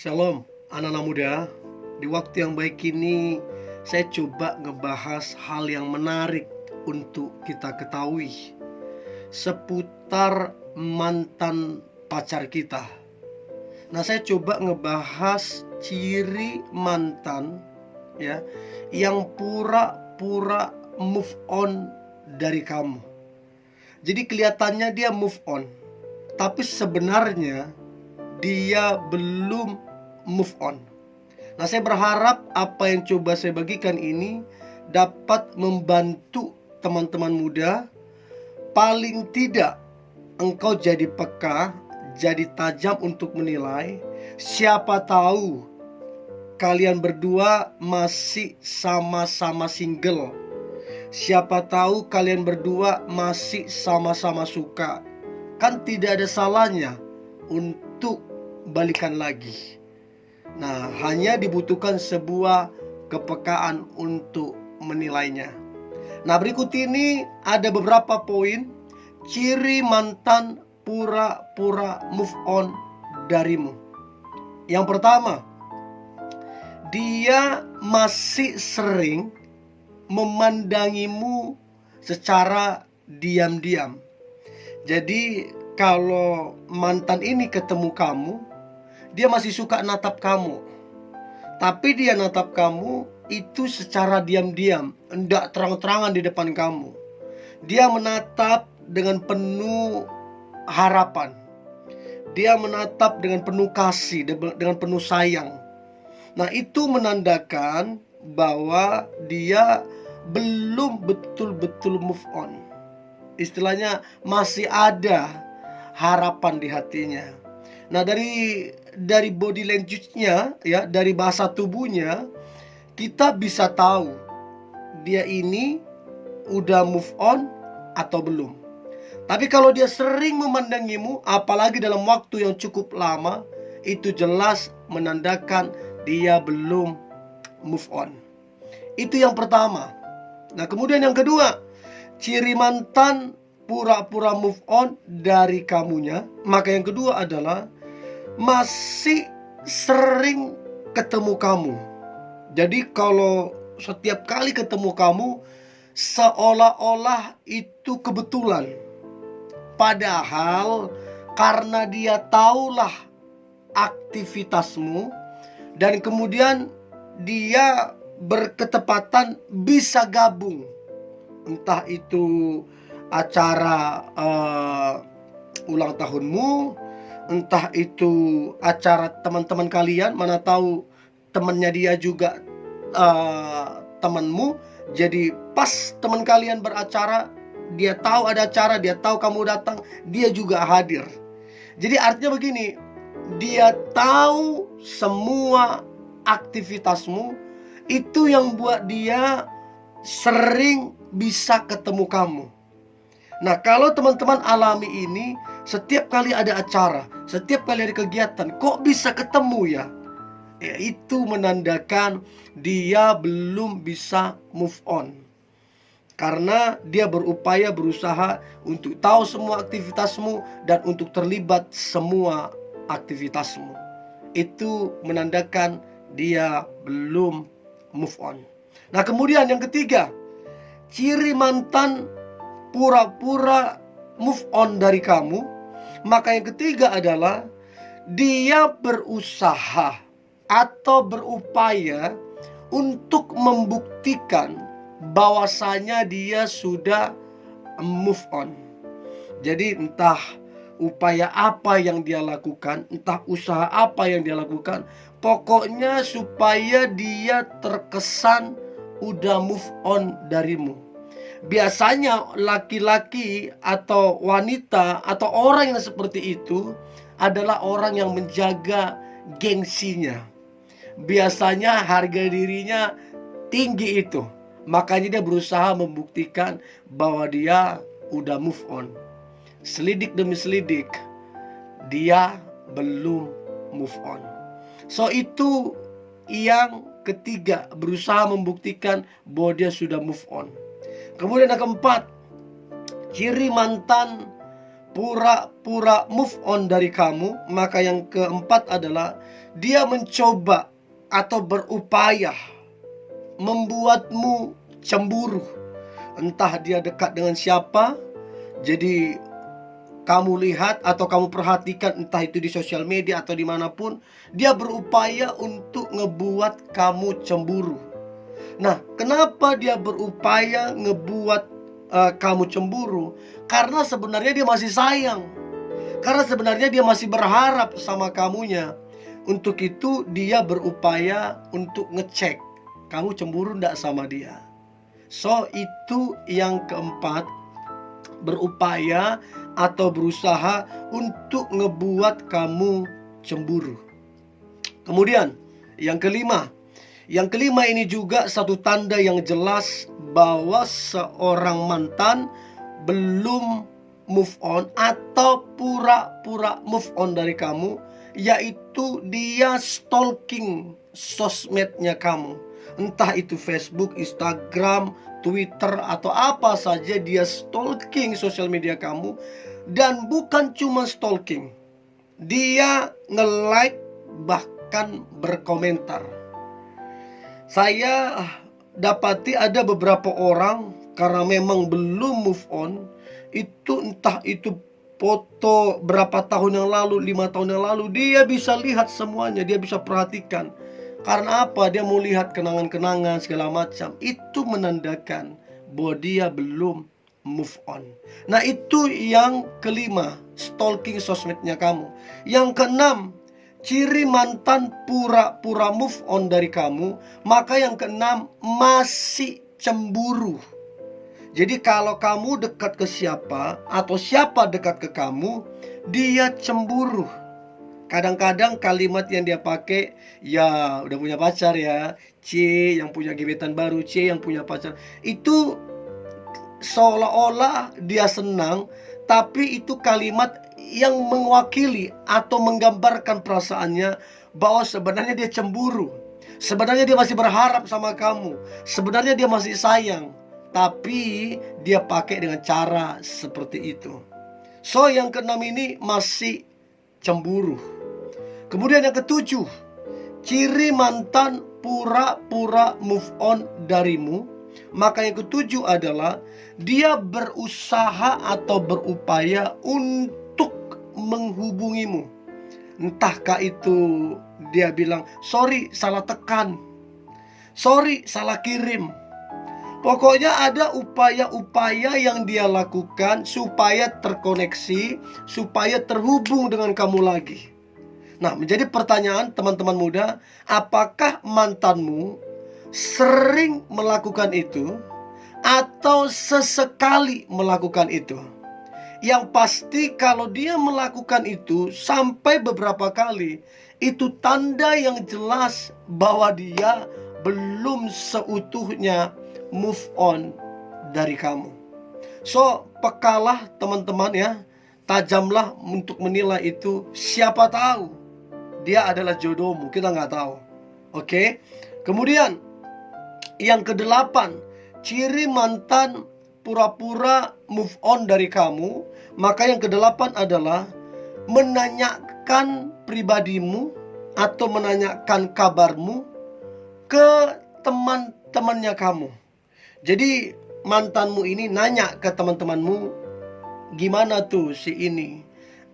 Shalom, anak-anak muda. Di waktu yang baik ini, saya coba ngebahas hal yang menarik untuk kita ketahui seputar mantan pacar kita. Nah, saya coba ngebahas ciri mantan ya yang pura-pura move on dari kamu. Jadi kelihatannya dia move on, tapi sebenarnya dia belum move on. Nah, saya berharap apa yang coba saya bagikan ini dapat membantu teman-teman muda. Paling tidak engkau jadi peka, jadi tajam untuk menilai. Siapa tahu kalian berdua masih sama-sama single. Siapa tahu kalian berdua masih sama-sama suka. Kan tidak ada salahnya untuk balikan lagi. Nah, hanya dibutuhkan sebuah kepekaan untuk menilainya. Nah, berikut ini ada beberapa poin ciri mantan pura-pura move on darimu. Yang pertama, dia masih sering memandangimu secara diam-diam. Jadi kalau mantan ini ketemu kamu, dia masih suka natap kamu. Tapi dia natap kamu itu secara diam-diam, enggak terang-terangan di depan kamu. Dia menatap dengan penuh harapan. Dia menatap dengan penuh kasih, dengan penuh sayang. Nah, itu menandakan bahwa dia belum betul-betul move on. Istilahnya masih ada harapan di hatinya. Nah, dari body language-nya ya, dari bahasa tubuhnya kita bisa tahu dia ini udah move on atau belum. Tapi kalau dia sering memandangimu, apalagi dalam waktu yang cukup lama, itu jelas menandakan dia belum move on. Itu yang pertama. Nah, kemudian yang kedua, ciri mantan pura-pura move on dari kamunya. Maka yang kedua adalah masih sering ketemu kamu. Jadi kalau setiap kali ketemu kamu seolah-olah itu kebetulan. Padahal karena dia tahulah aktivitasmu dan kemudian dia berketepatan bisa gabung. Entah itu acara ulang tahunmu, entah itu acara teman-teman kalian, mana tahu temannya dia juga temanmu. Jadi pas teman kalian beracara, dia tahu ada acara, dia tahu kamu datang, dia juga hadir. Jadi artinya begini, dia tahu semua aktivitasmu. Itu yang buat dia sering bisa ketemu kamu. Nah, kalau teman-teman alami ini, setiap kali ada acara, setiap kali ada kegiatan, kok bisa ketemu ya? Ya, itu menandakan dia belum bisa move on. Karena dia berusaha untuk tahu semua aktivitasmu dan untuk terlibat semua aktivitasmu. Itu menandakan dia belum move on. Nah, kemudian yang ketiga, ciri mantan pura-pura move on dari kamu. Maka yang ketiga adalah dia berusaha atau berupaya untuk membuktikan bahwasanya dia sudah move on. Jadi entah upaya apa yang dia lakukan, entah usaha apa yang dia lakukan, pokoknya supaya dia terkesan udah move on darimu. Biasanya laki-laki atau wanita atau orang yang seperti itu adalah orang yang menjaga gengsinya. Biasanya harga dirinya tinggi itu. Makanya dia berusaha membuktikan bahwa dia udah move on. Selidik demi selidik, dia belum move on. So itu yang ketiga, berusaha membuktikan bahwa dia sudah move on. Kemudian yang keempat, ciri mantan pura-pura move on dari kamu. Maka yang keempat adalah dia mencoba atau berupaya membuatmu cemburu. Entah dia dekat dengan siapa, jadi kamu lihat atau kamu perhatikan, entah itu di sosial media atau dimanapun, dia berupaya untuk ngebuat kamu cemburu. Nah, kenapa dia berupaya ngebuat kamu cemburu? Karena sebenarnya dia masih sayang. Karena sebenarnya dia masih berharap sama kamunya. Untuk itu dia berupaya untuk ngecek kamu cemburu ndak sama dia. So, itu yang keempat, berupaya atau berusaha untuk ngebuat kamu cemburu. Kemudian yang kelima ini juga satu tanda yang jelas bahwa seorang mantan belum move on atau pura-pura move on dari kamu, yaitu dia stalking sosmednya kamu. Entah itu Facebook, Instagram, Twitter, atau apa saja, dia stalking sosial media kamu. Dan bukan cuma stalking, dia nge-like bahkan berkomentar. Saya dapati ada beberapa orang karena memang belum move on, itu entah itu foto berapa tahun yang lalu, 5 tahun yang lalu, dia bisa lihat semuanya, dia bisa perhatikan. Karena apa? Dia mau lihat kenangan-kenangan segala macam. Itu menandakan bahwa dia belum move on. Nah, itu yang kelima, stalking sosmednya kamu. Yang keenam, ciri mantan pura-pura move on dari kamu. Maka yang keenam, masih cemburu. Jadi kalau kamu dekat ke siapa atau siapa dekat ke kamu, dia cemburu. Kadang-kadang kalimat yang dia pakai, ya udah punya pacar ya, C yang punya gebetan baru, C yang punya pacar. Itu seolah-olah dia senang, tapi itu kalimat yang mewakili atau menggambarkan perasaannya bahwa sebenarnya dia cemburu. Sebenarnya dia masih berharap sama kamu. Sebenarnya dia masih sayang, tapi dia pakai dengan cara seperti itu. So, yang keenam ini masih cemburu. Kemudian yang ketujuh, ciri mantan pura-pura move on darimu. Maka yang ketujuh adalah dia berusaha atau berupaya untuk menghubungimu. Entahkah itu dia bilang, sorry salah tekan, sorry salah kirim. Pokoknya ada upaya-upaya yang dia lakukan supaya terkoneksi, supaya terhubung dengan kamu lagi. Nah, menjadi pertanyaan teman-teman muda, apakah mantanmu sering melakukan itu atau sesekali melakukan itu? Yang pasti kalau dia melakukan itu sampai beberapa kali, itu tanda yang jelas bahwa dia belum seutuhnya move on dari kamu. So, pekalah teman-teman ya, tajamlah untuk menilai itu. Siapa tahu dia adalah jodohmu, kita nggak tahu. Oke. Kemudian yang kedelapan, ciri mantan pura-pura move on dari kamu. Maka yang kedelapan adalah menanyakan pribadimu atau menanyakan kabarmu ke teman-temannya kamu. Jadi mantanmu ini nanya ke teman-temanmu, gimana tuh si ini,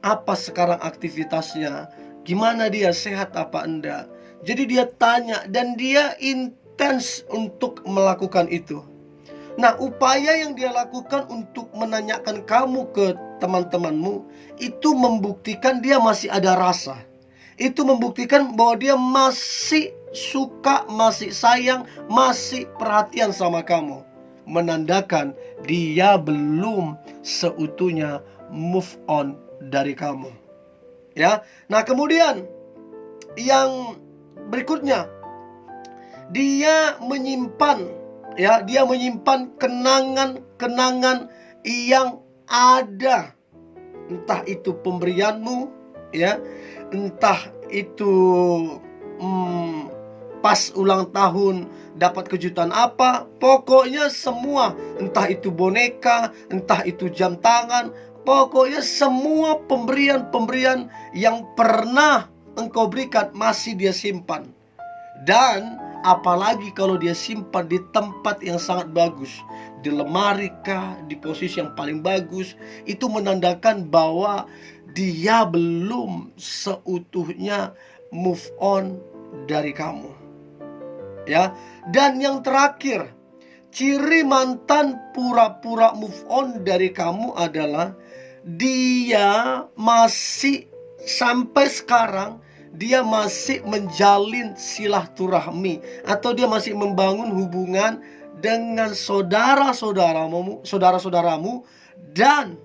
apa sekarang aktivitasnya, gimana dia, sehat apa enggak. Jadi dia tanya dan dia intens untuk melakukan itu. Nah, upaya yang dia lakukan untuk menanyakan kamu ke teman-temanmu, itu membuktikan dia masih ada rasa. Itu membuktikan bahwa dia masih suka, masih sayang, masih perhatian sama kamu. Menandakan dia belum seutuhnya move on dari kamu. Ya. Nah, kemudian yang berikutnya, dia menyimpan kenangan-kenangan yang ada. Entah itu pemberianmu, ya, entah itu pas ulang tahun dapat kejutan apa, pokoknya semua, entah itu boneka, entah itu jam tangan, Pokoknya semua pemberian-pemberian yang pernah engkau berikan masih dia simpan. Dan apalagi kalau dia simpan di tempat yang sangat bagus, di lemari kah, di posisi yang paling bagus, itu menandakan bahwa dia belum seutuhnya move on dari kamu. Ya. Dan yang terakhir, ciri mantan pura-pura move on dari kamu adalah dia masih sampai sekarang dia masih menjalin silaturahmi atau dia masih membangun hubungan dengan saudara-saudaramu dan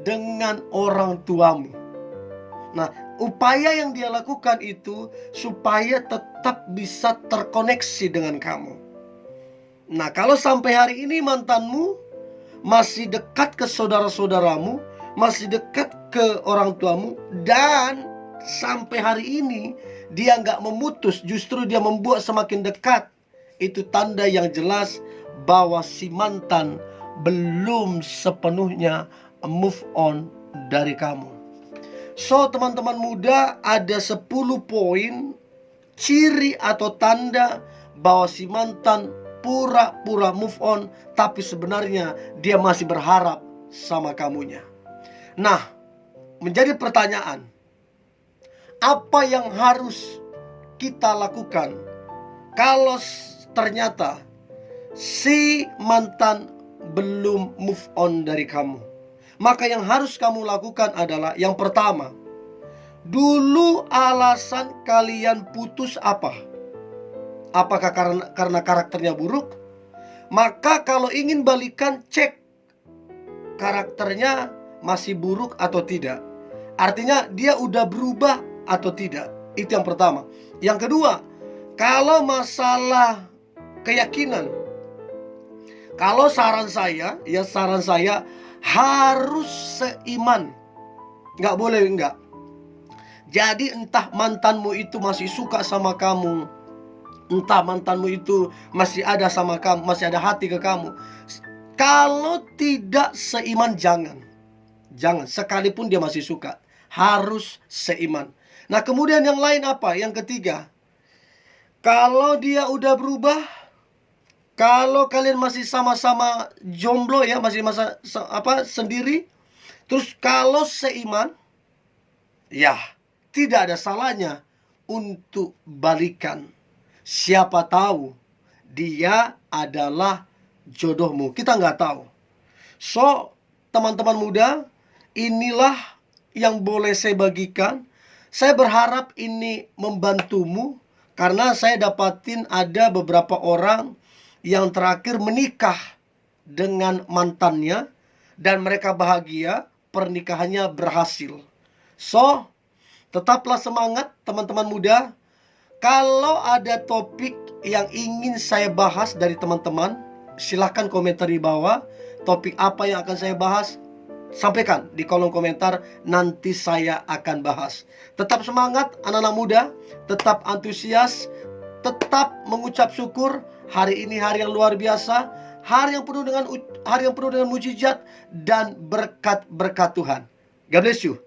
dengan orang tuamu. Nah, upaya yang dia lakukan itu supaya tetap bisa terkoneksi dengan kamu. Nah, kalau sampai hari ini mantanmu masih dekat ke saudara-saudaramu, masih dekat ke orang tuamu, dan sampai hari ini dia nggak memutus, justru dia membuat semakin dekat, itu tanda yang jelas bahwa si mantan belum sepenuhnya move on dari kamu. So, teman-teman muda, ada 10 poin ciri atau tanda bahwa si mantan pura-pura move on, tapi sebenarnya dia masih berharap sama kamunya. Nah, menjadi pertanyaan, apa yang harus kita lakukan kalau ternyata si mantan belum move on dari kamu? Maka yang harus kamu lakukan adalah, yang pertama, dulu alasan kalian putus apa? Apakah karena karakternya buruk? Maka kalau ingin balikan, cek karakternya masih buruk atau tidak. Artinya dia udah berubah atau tidak. Itu yang pertama. Yang kedua, kalau masalah keyakinan, kalau saran saya harus seiman. Nggak boleh enggak. Jadi entah mantanmu itu masih suka sama kamu, entah mantanmu itu masih ada sama kamu, masih ada hati ke kamu, kalau tidak seiman, jangan. Sekalipun dia masih suka, harus seiman. Nah, kemudian yang lain apa? Yang ketiga, kalau dia udah berubah, kalau kalian masih sama-sama jomblo ya, masih sendiri, terus kalau seiman, ya tidak ada salahnya untuk balikan. Siapa tahu dia adalah jodohmu, kita nggak tahu. So, teman-teman muda, inilah yang boleh saya bagikan. Saya berharap ini membantumu, karena saya dapatin ada beberapa orang yang terakhir menikah dengan mantannya dan mereka bahagia, pernikahannya berhasil. So, tetaplah semangat teman-teman muda. Kalau ada topik yang ingin saya bahas dari teman-teman, silahkan komentar di bawah. Topik apa yang akan saya bahas, sampaikan di kolom komentar, nanti saya akan bahas. Tetap semangat anak-anak muda, tetap antusias, tetap mengucap syukur. Hari ini hari yang luar biasa, hari yang penuh dengan mujizat dan berkat-berkat Tuhan. God bless you.